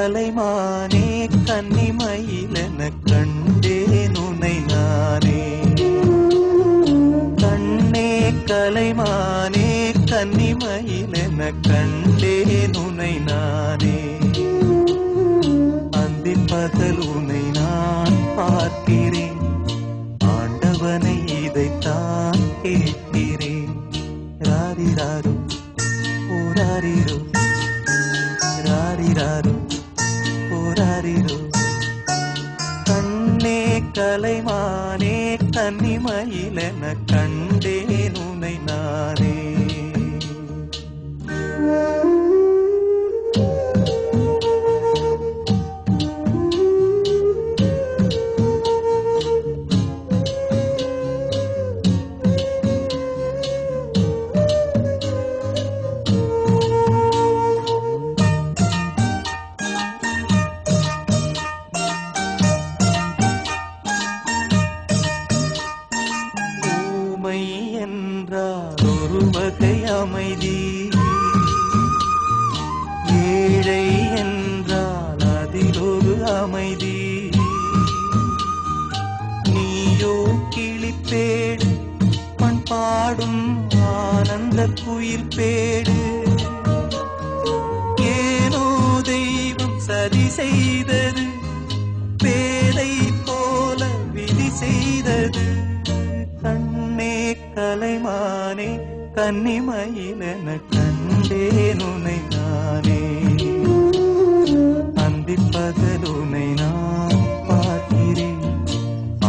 கலைமானே கன்னிமயிலென கண்டேன் உனை நானே. கண்ணே கலைமானே கன்னிமயிலென கண்டேன் உனை நானே. அந்திப் பகல் உனை நான் பார்க்கிறேன், ஆண்டவனை இதைத்தான் கேட்கிறேன். ராரிராரோ ஓராரிரோ ராரிராரோ ஓராரிரோ. கண்ணே கலைமானே கன்னிமயிலென கண்டேன் உனை நானே. என்றால் ஒரு வகை அமைதி, ஏழை என்றால் அதில் ஒரு அமைதி. நீயோ கிளிப்பேடு, பண்பாடும் ஆனந்த குயில் பேடு. ஏனோ தெய்வம் சதி செய்தது, பேதை போல விதி செய்தது. கண்ணே கலைமானே கன்னிமயிலென கண்டேன் உனை நானே. அந்திப் பகல் உனை நான் பார்க்கிறேன்,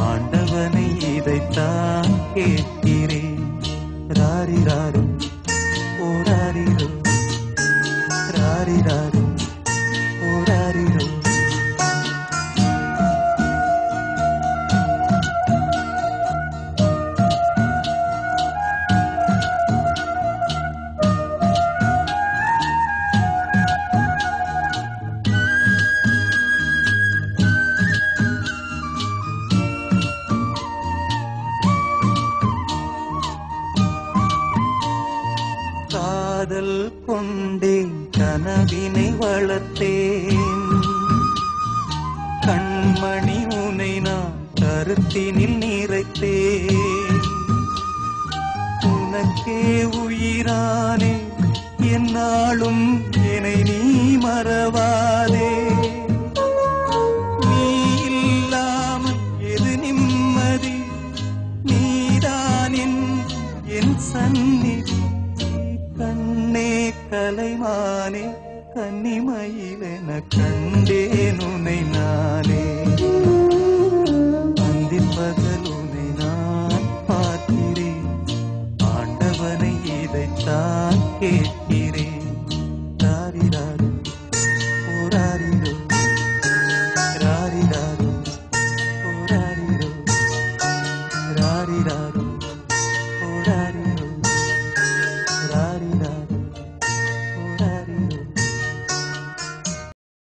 ஆண்டவனை இதைத்தான் கேட்கிறேன். ராரிராரோ ஓராரிரோ ராரிராரோ ஓராரிரோ. காதல் கொண்டேன் கனவினை வளர்த்தேன், கண்மணி உனை நான் கருத்தினில் நிறைத்தேன். உனக்கே உயிரானே என்னாலும் என்னை நீ மறவாதே. நீ இல்லாமல் எது நிம்மதி, நீதான் என் சந்நிதி. கண்ணே கலைமானே கன்னிமயிலென கண்டேன் உனை